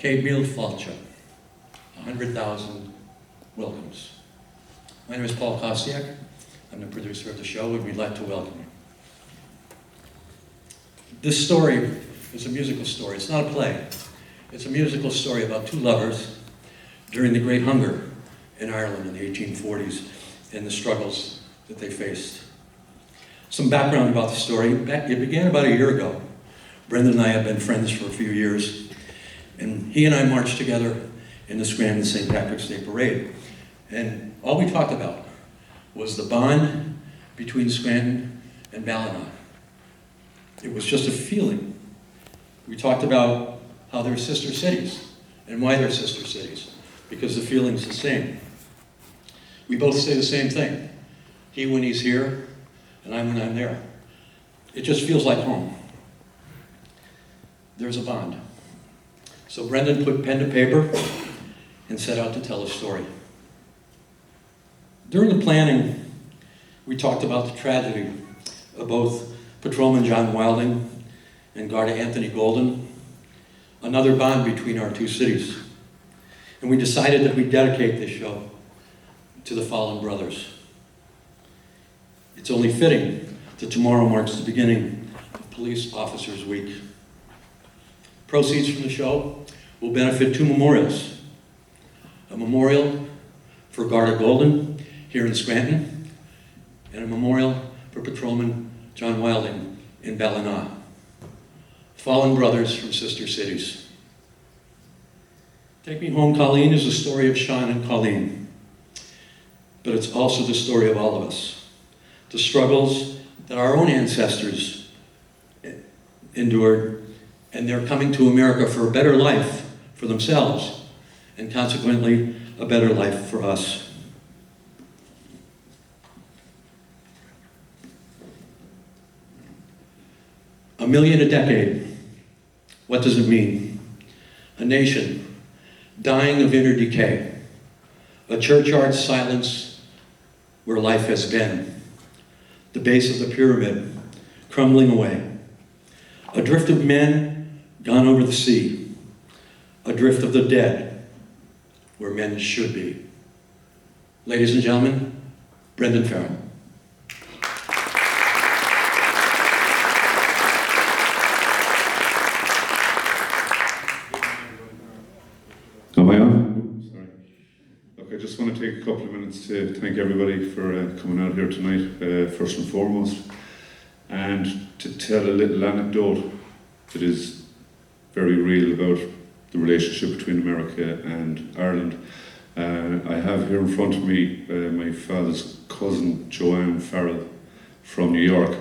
K-Bill Falcha, 100,000 welcomes. My name is Paul Kostiak. I'm the producer of the show, and we'd like to welcome you. This story is a musical story. It's not a play. It's a musical story about two lovers during the Great Hunger in Ireland in the 1840s and the struggles that they faced. Some background about the story. It began about a year ago. Brendan and I have been friends for a few years, and he and I marched together in the Scranton St. Patrick's Day Parade. And all we talked about was the bond between Scranton and Ballina. It was just a feeling. We talked about how they're sister cities and why they're sister cities, because the feeling's the same. We both say the same thing. He when he's here, and I when I'm there. It just feels like home. There's a bond. So Brendan put pen to paper and set out to tell a story. During the planning, we talked about the tragedy of both Patrolman John Wilding and Garda Anthony Golden, another bond between our two cities. And we decided that we'd dedicate this show to the fallen brothers. It's only fitting that tomorrow marks the beginning of Police Officers Week. Proceeds from the show will benefit two memorials. A memorial for Garda Golden here in Scranton, and a memorial for Patrolman John Wilding in Ballina. Fallen brothers from sister cities. Take Me Home Colleen is the story of Sean and Colleen, but it's also the story of all of us. The struggles that our own ancestors endured, and they're coming to America for a better life for themselves, and consequently, a better life for us. $1 million a decade. What does it mean? A nation dying of inner decay. A churchyard silence where life has been. The base of the pyramid crumbling away. A drift of men gone over the sea. A drift of the dead where men should be. Ladies and gentlemen, Brendan Farrell. Am I on? Sorry. Look, I just want to take a couple of minutes to thank everybody for coming out here tonight, first and foremost, and to tell a little anecdote that is very real about the relationship between America and Ireland. I have here in front of me my father's cousin, Joanne Farrell, from New York,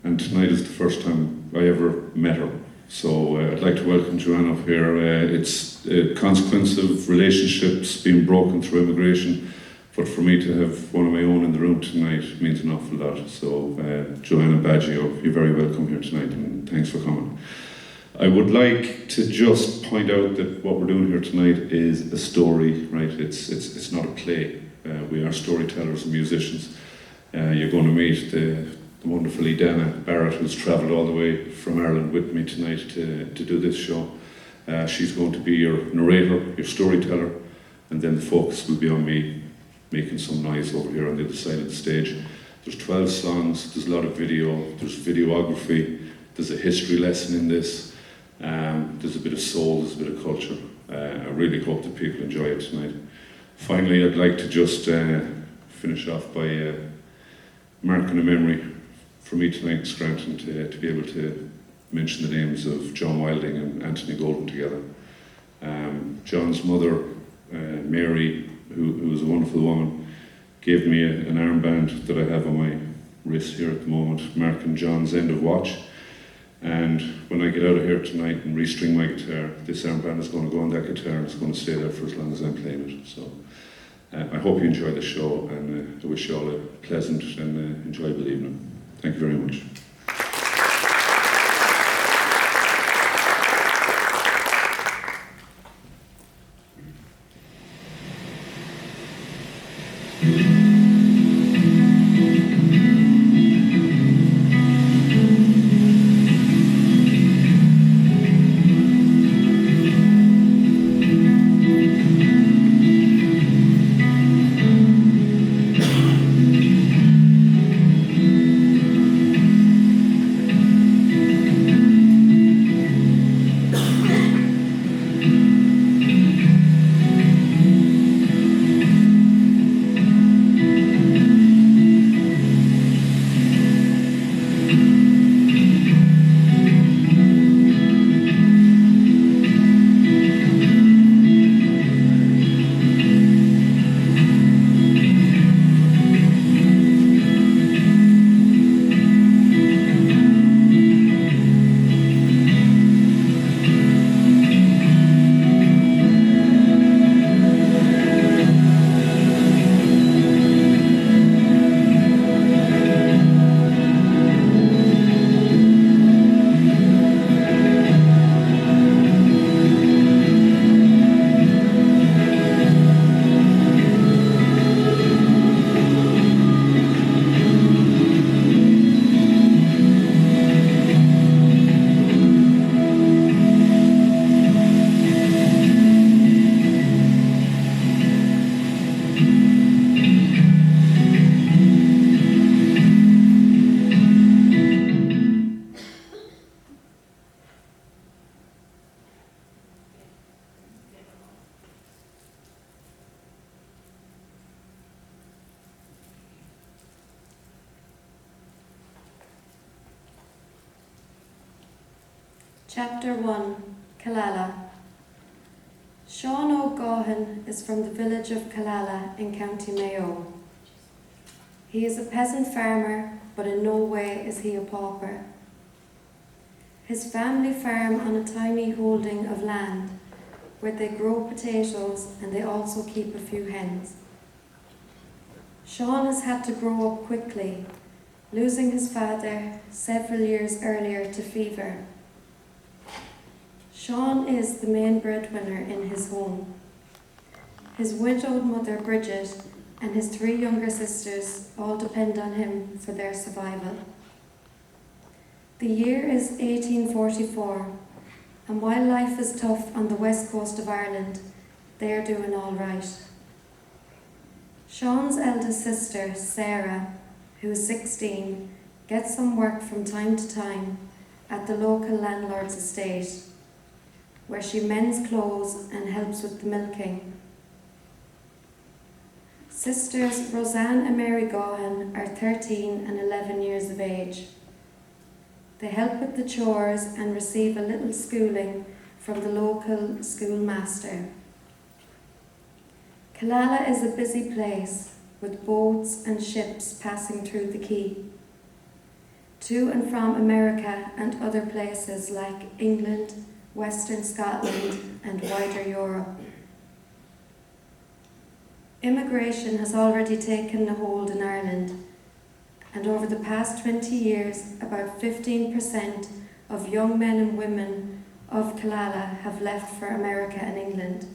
and tonight is the first time I ever met her. So I'd like to welcome Joanne up here. It's a consequence of relationships being broken through immigration, but for me to have one of my own in the room tonight means an awful lot. So Joanna Baggio, you're very welcome here tonight, and thanks for coming. I would like to just point out that what we're doing here tonight is a story, right? It's not a play. We are storytellers and musicians. You're going to meet the wonderful Edana Barrett, who's travelled all the way from Ireland with me tonight to do this show. She's going to be your narrator, your storyteller, and then the focus will be on me making some noise over here on the other side of the stage. There's 12 songs, there's a lot of video, there's videography, there's a history lesson in this, there's a bit of soul, there's a bit of culture. I really hope that people enjoy it tonight. Finally, I'd like to just finish off by marking a memory for me tonight in Scranton to be able to mention the names of John Wilding and Anthony Golden together. John's mother, Mary, who was a wonderful woman, gave me an armband that I have on my wrist here at the moment, marking John's end of watch. And when I get out of here tonight and restring my guitar, this armband is going to go on that guitar and it's going to stay there for as long as I'm playing it. So I hope you enjoy the show, and I wish you all a pleasant and enjoyable evening. Thank you very much. Chapter 1, Killala. Sean O'Gaughan is from the village of Killala in County Mayo. He is a peasant farmer, but in no way is he a pauper. His family farm on a tiny holding of land where they grow potatoes and they also keep a few hens. Sean has had to grow up quickly, losing his father several years earlier to fever. Sean is the main breadwinner in his home. His widowed mother Bridget and his 3 younger sisters all depend on him for their survival. The year is 1844, and while life is tough on the west coast of Ireland, they are doing all right. Sean's eldest sister, Sarah, who is 16, gets some work from time to time at the local landlord's estate, where she mends clothes and helps with the milking. Sisters Roseanne and Mary Gaughan are 13 and 11 years of age. They help with the chores and receive a little schooling from the local schoolmaster. Killala is a busy place with boats and ships passing through the quay, to and from America and other places like England, Western Scotland and wider Europe. Immigration has already taken a hold in Ireland, and over the past 20 years, about 15% of young men and women of Killala have left for America and England.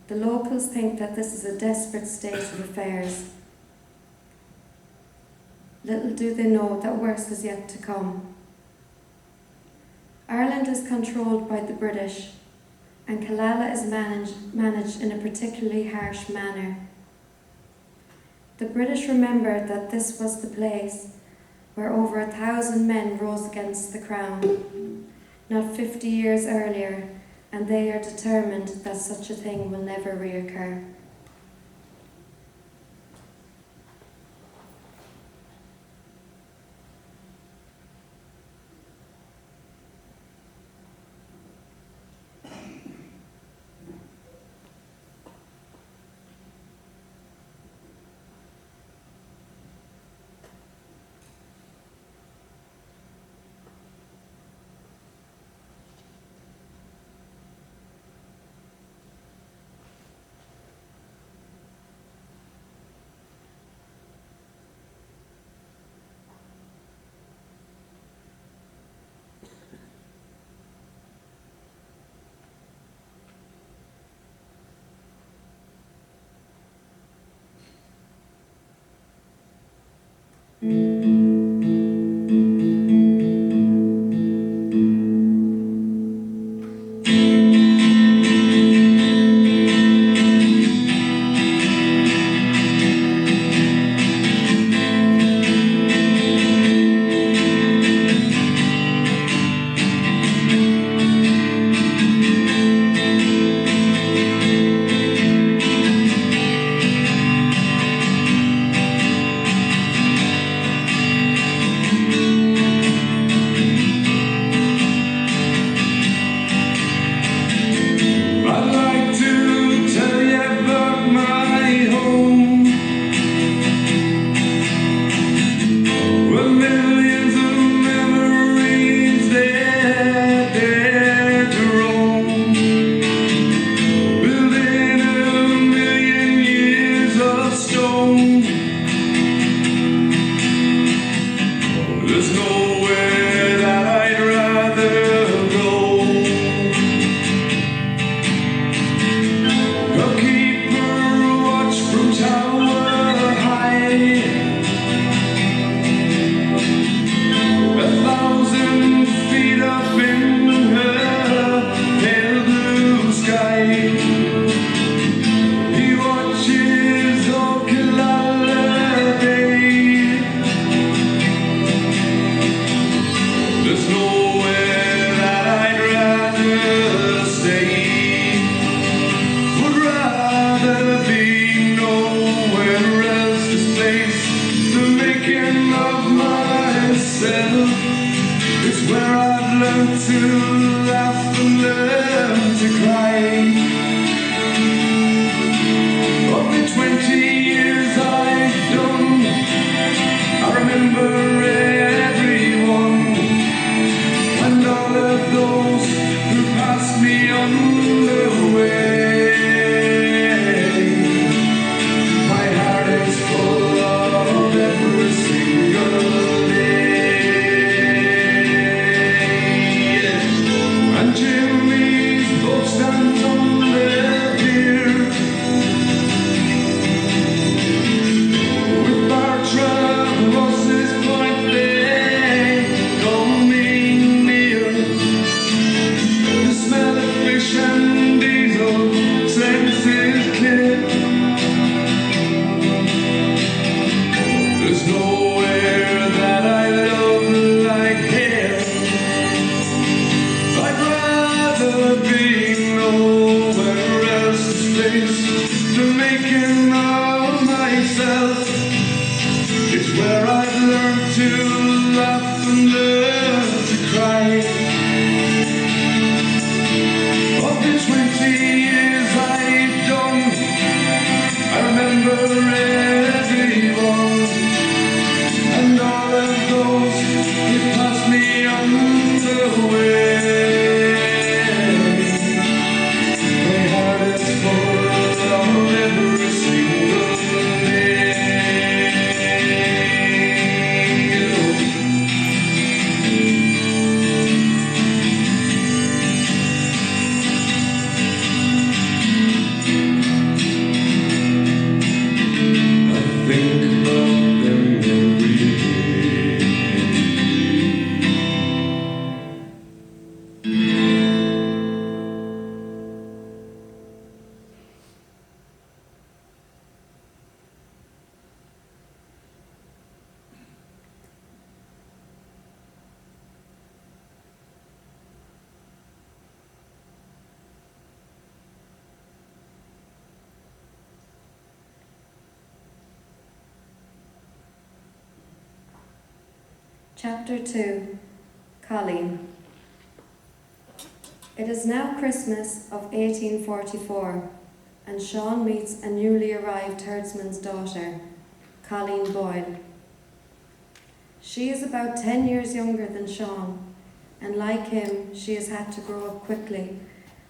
The locals think that this is a desperate state of affairs. Little do they know that worse is yet to come. Ireland is controlled by the British, and Killala is managed in a particularly harsh manner. The British remembered that this was the place where over 1,000 men rose against the crown, not 50 years earlier, and they are determined that such a thing will never reoccur. It's where I've learned to laugh and learned to cry. Of the 20 years I've done, I remember everyone and all of those who passed me on the way. My heart is full of every single day. And Jimmy's boat stands on the pier with Bartram Ross's point they call me near. The smell of fish and diesel scents is clear. There's nowhere that I love like here. I'd rather be nowhere else to face the making of myself. It's where I've learned to laugh and learn to cry. Of the 20 years I've done, I remember everyone and all of those who passed me on the way. My heart is full of every single day. I think about them every day. Chapter 2, Colleen. It is now Christmas of 1844, and Sean meets a newly arrived herdsman's daughter, Colleen Boyle. She is about 10 years younger than Sean, and like him, she has had to grow up quickly,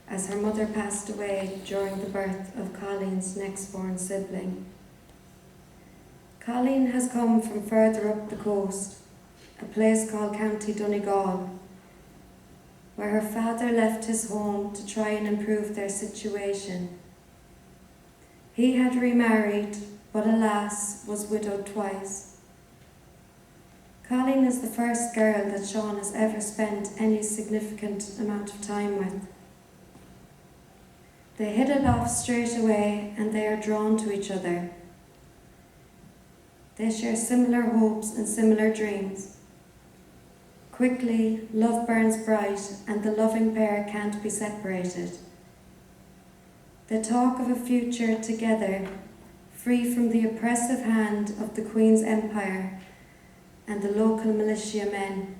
as her mother passed away during the birth of Colleen's next-born sibling. Colleen has come from further up the coast, a place called County Donegal, where her father left his home to try and improve their situation. He had remarried, but alas, was widowed twice. Colleen is the first girl that Sean has ever spent any significant amount of time with. They hit it off straight away and they are drawn to each other. They share similar hopes and similar dreams. Quickly, love burns bright and the loving pair can't be separated. They talk of a future together, free from the oppressive hand of the Queen's empire and the local militia men.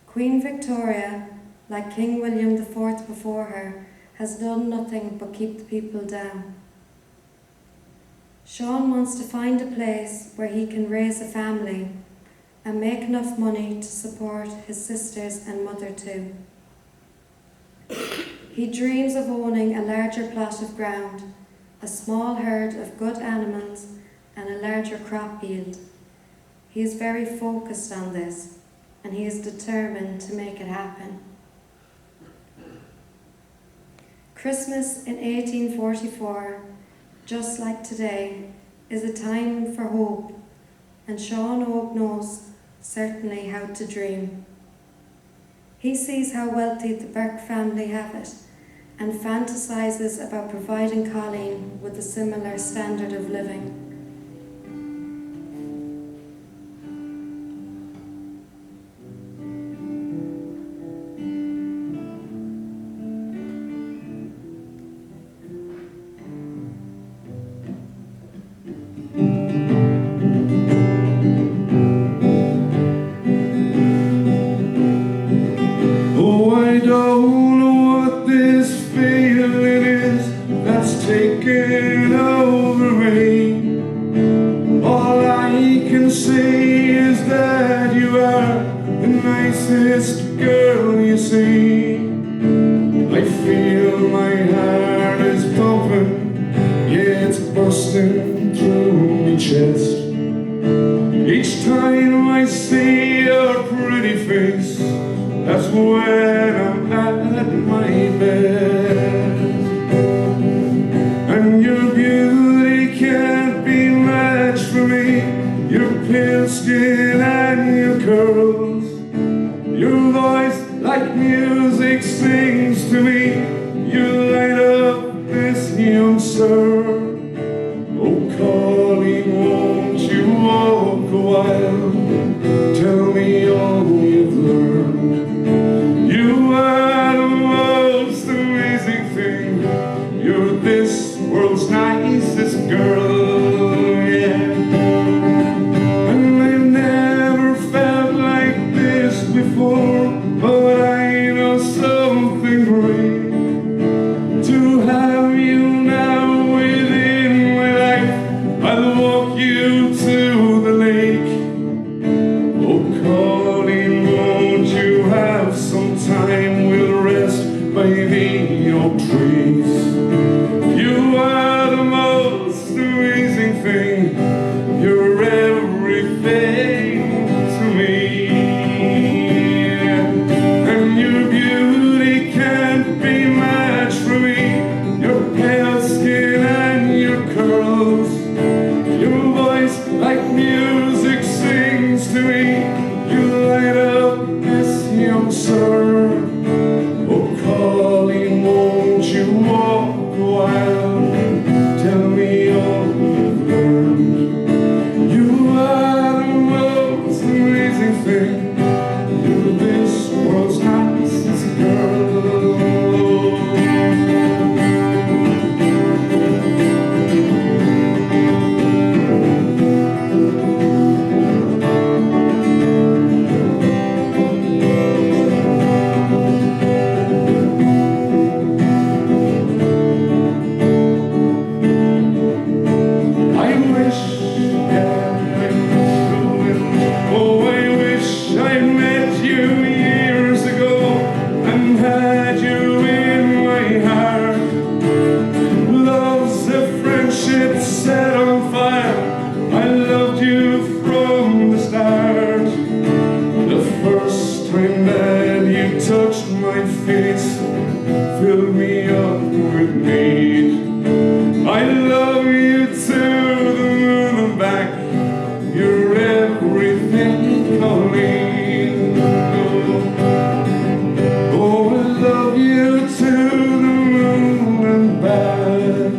Queen Victoria, like King William IV before her, has done nothing but keep the people down. Sean wants to find a place where he can raise a family and make enough money to support his sisters and mother too. He dreams of owning a larger plot of ground, a small herd of good animals and a larger crop yield. He is very focused on this and he is determined to make it happen. Christmas in 1844, just like today, is a time for hope, and Sean Oak knows certainly how to dream. He sees how wealthy the Burke family have it and fantasises about providing Colleen with a similar standard of living. say is that you are the nicest girl you see. I feel my heart is pumping, yeah, it's bursting through my chest. Each time I see your pretty face, that's when I'm at my best. And your beauty can't be matched for me, your pale skin and your curls. Your voice like music sings to me, you light up this young soul. Oh, Colleen, won't you walk a while? Tell me all you've learned. You are the most amazing thing. You're this world's nicest girl, yeah. And I've never felt like this before, but I know something great. To have you now within my life, I'll walk you to the lake. Oh, Colleen, won't you have some time? We'll rest by the oak trees. You are the most amazing thing. You're everything to me. And your beauty can't be matched for me. Your pale skin and your curls. Your voice like music sings to me. You light up this young soul. Oh, Colleen, won't you walk a while? Tell me all you've learned. You are the most amazing thing. You're this world's nicest girl. I wish, yeah, I wish, oh, I wish I'd met you years ago and had you in my heart. Love's a friendship set on fire. I loved you from the start. The first time that you touched my face filled me up with need. I love you to the moon and back. You're everything, Colleen. Oh, I love you to the moon and back.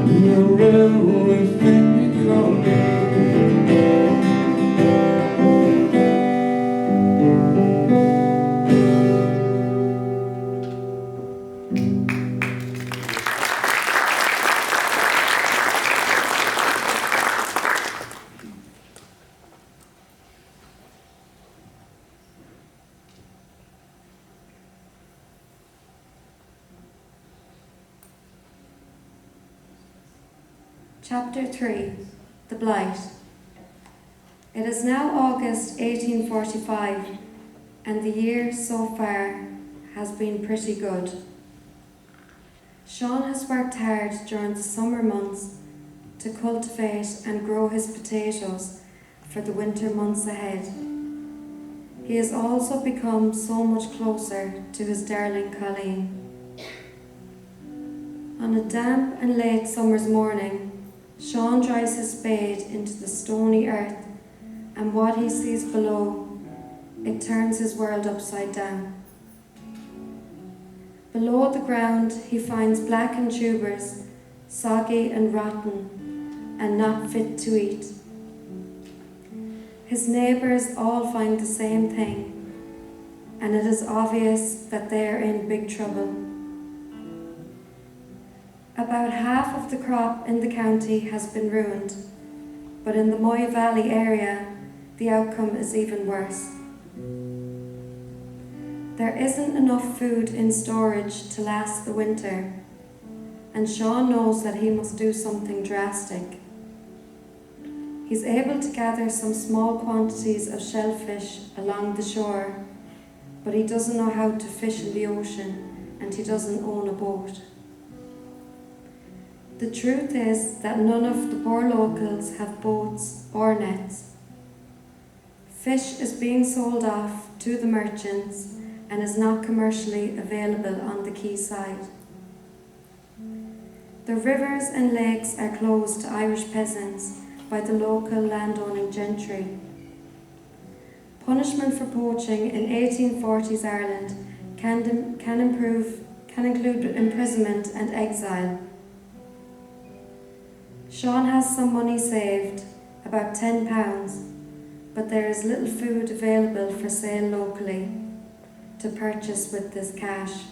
You're everything, Colleen. Chapter 3. The Blight. It is now August 1845, and the year so far has been pretty good. Sean has worked hard during the summer months to cultivate and grow his potatoes for the winter months ahead. He has also become so much closer to his darling Colleen. On a damp and late summer's morning, Sean drives his spade into the stony earth, and what he sees below, it turns his world upside down. Below the ground, he finds blackened tubers, soggy and rotten, and not fit to eat. His neighbours all find the same thing, and it is obvious that they are in big trouble. About half of the crop in the county has been ruined, but in the Moy Valley area, the outcome is even worse. There isn't enough food in storage to last the winter, and Sean knows that he must do something drastic. He's able to gather some small quantities of shellfish along the shore, but he doesn't know how to fish in the ocean, and he doesn't own a boat. The truth is that none of the poor locals have boats or nets. Fish is being sold off to the merchants and is not commercially available on the quayside. The rivers and lakes are closed to Irish peasants by the local landowning gentry. Punishment for poaching in 1840s Ireland can include imprisonment and exile. Sean has some money saved, about £10, but there is little food available for sale locally to purchase with this cash.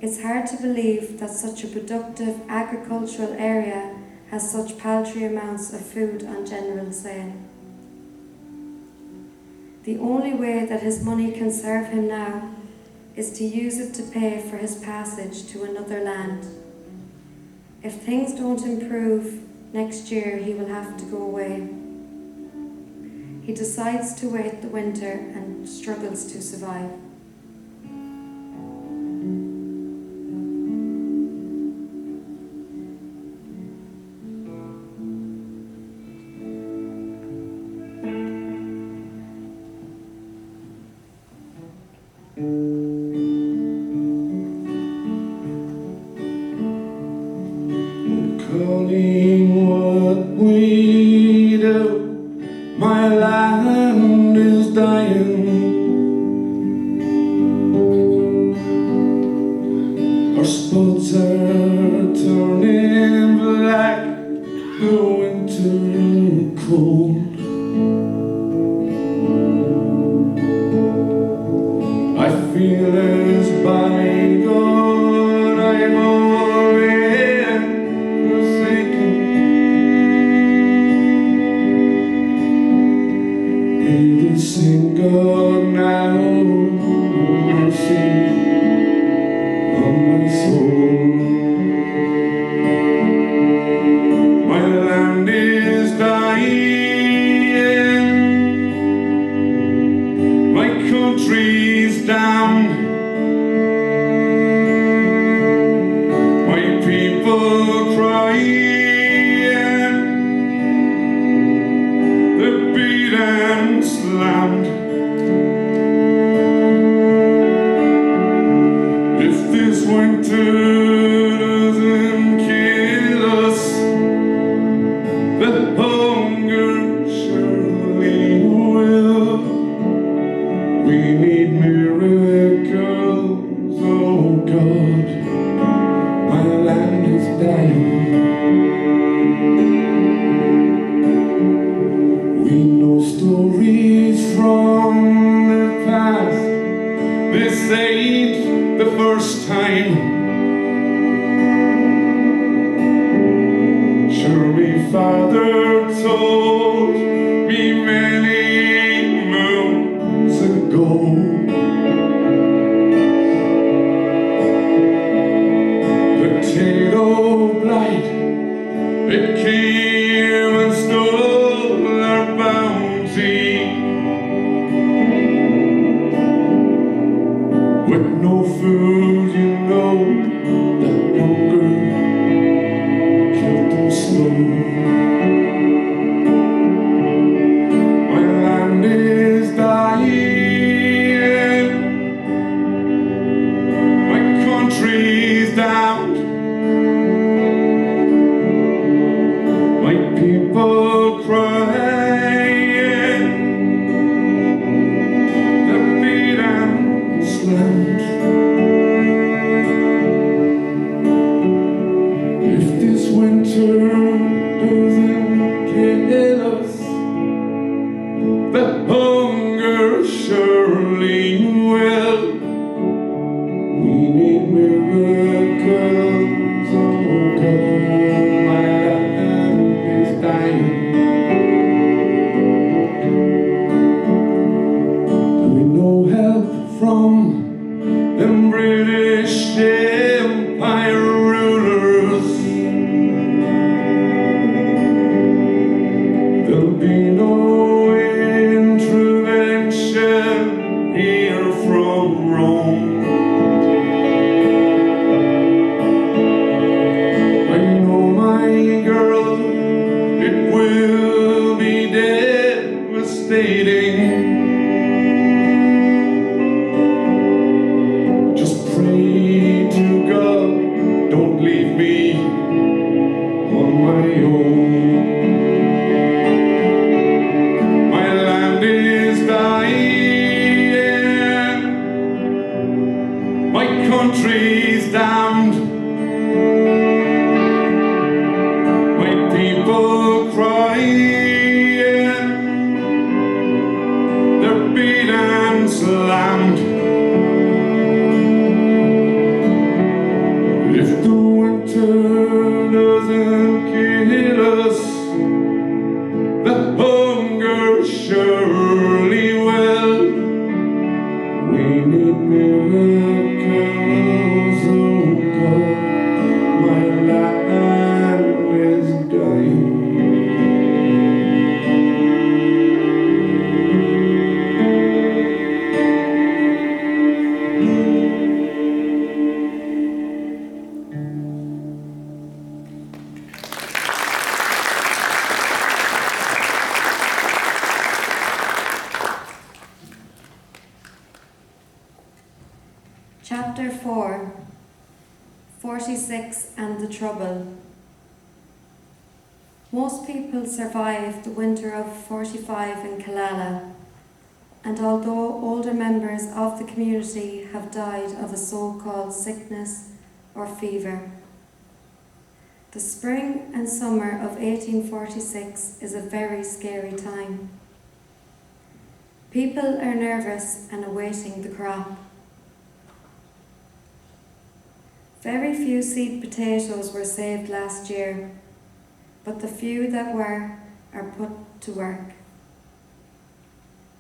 It's hard to believe that such a productive agricultural area has such paltry amounts of food on general sale. The only way that his money can serve him now is to use it to pay for his passage to another land. If things don't improve next year, he will have to go away. He decides to wait the winter and struggles to survive. Colleen, what we do, my land is dying. Our spots are turning black, the winter cold. I feel as bygone, I'm already forsaken. May the same God now mercy on my soul. My land is dying, my country's down, my people crying, they're beat and slammed. If this winter doesn't kill us, the hunger surely will. We need miracles, oh God, my land is dying. We know stories from the past, this ain't the first time. Sure, me father told me many moons ago. Potato blight, it came and stole our bounty. With no food, you know, the hunger killed them slow. My land is dying, my country's down, my people crying, they're beat and slammed. If this winter doesn't kill us, the hunger surely will. We need miracles, oh God, my land is dying. Do we know help from them British Empire rulers? be no intervention here from Rome. I know, my girl, it will be devastating. Just pray to God, don't leave me on my own. My land is dying, my country's damned, my people crying, they're beat and slammed. If the winter doesn't kill us, the hunger surely will. We need miracles, oh God, my land is dying. Chapter 4, 46 and the Trouble. Most people survived the winter of 45 in Killala, and although older members of the community have died of a so-called sickness or fever, the spring and summer of 1846 is a very scary time. People are nervous and awaiting the crop. Very few seed potatoes were saved last year, but the few that were are put to work.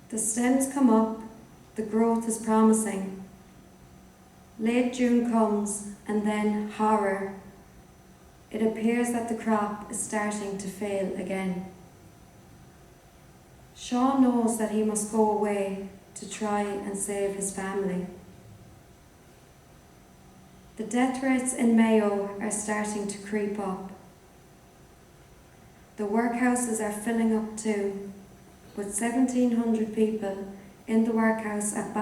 The stems come up, the growth is promising. Late June comes, and then horror. It appears that the crop is starting to fail again. Sean knows that he must go away to try and save his family. The death rates in Mayo are starting to creep up. The workhouses are filling up too, with 1,700 people in the workhouse at